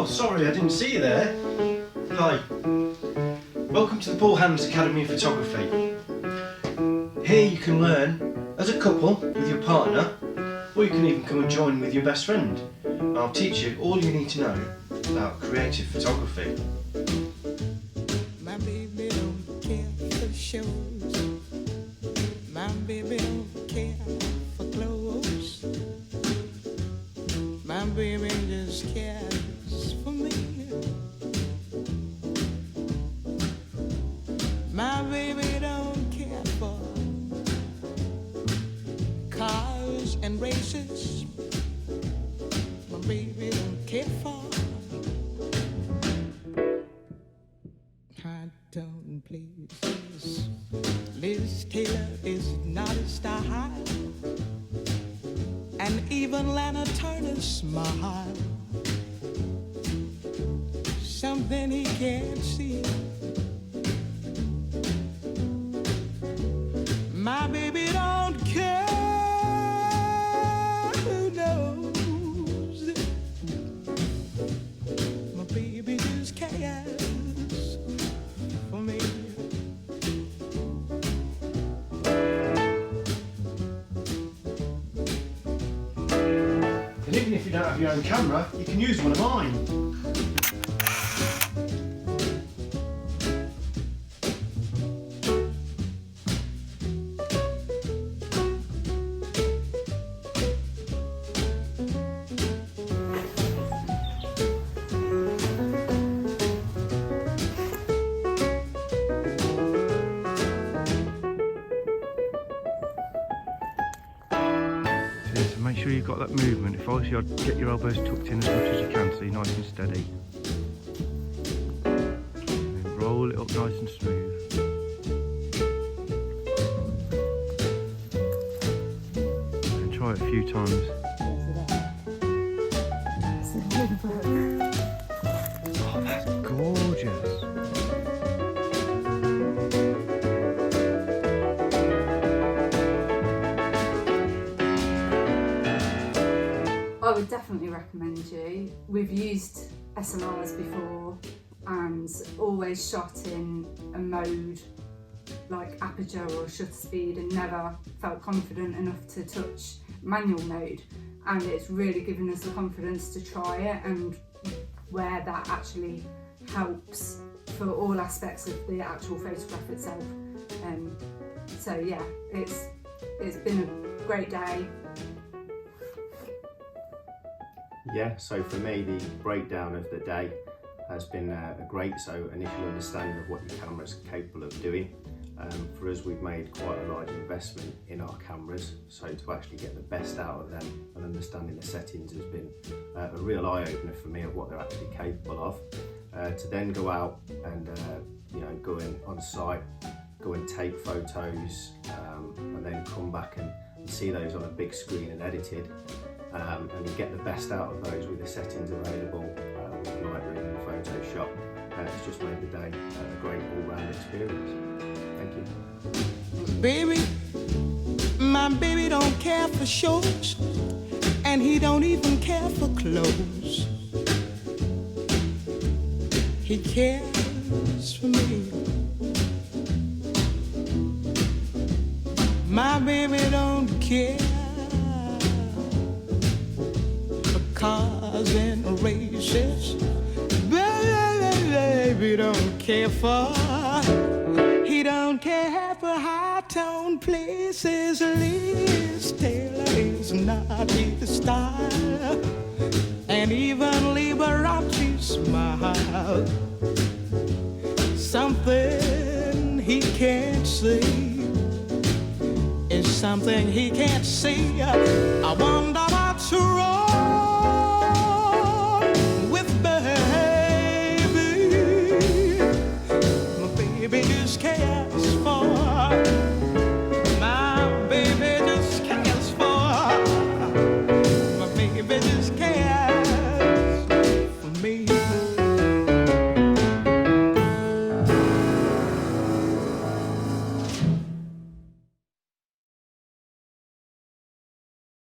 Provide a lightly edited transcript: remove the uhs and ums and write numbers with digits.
Oh, sorry, I didn't see you there. Hi. Welcome to the Paul Hands Academy of Photography. Here you can learn as a couple with your partner, or you can even come and join with your best friend. And I'll teach you all you need to know about creative photography. My baby don't care for shows. My baby don't care for clothes. My baby just cares for me. My baby don't care for cars and races. My baby don't care for high-tone places. Liz Taylor is not a style, and even Lana Turner's smile, something he can't see. My baby don't care who knows. My baby just cares for me. And even if you don't have your own camera, you can use one of mine. Make sure you've got that movement. If I was you, I'd get your elbows tucked in as much as you can so you're nice and steady. And then roll it up nice and smooth. And try it a few times. Oh, that's gorgeous. I would definitely recommend you. We've used SLRs before and always shot in a mode like aperture or shutter speed and never felt confident enough to touch manual mode, and it's really given us the confidence to try it and where that actually helps for all aspects of the actual photograph itself. So yeah, it's been a great day. Yeah, so for me the breakdown of the day has been a great initial understanding of what your camera's capable of doing. For us, we've made quite a large investment in our cameras, so to actually get the best out of them and understanding the settings has been a real eye-opener for me of what they're actually capable of. To then go out and go in on site, go and take photos, and then come back and see those on a big screen and edited. And get the best out of those with the settings available with Lightroom and Photoshop. It's just made the day a great all-round experience. Thank you. Baby, my baby don't care for shows, and he don't even care for clothes. He cares for me. My baby don't care cars and races. Baby don't care for, he don't care for high-tone places. Liz Taylor is not his style, and even Liberace smile, something he can't see is something he can't see. I wonder what's wrong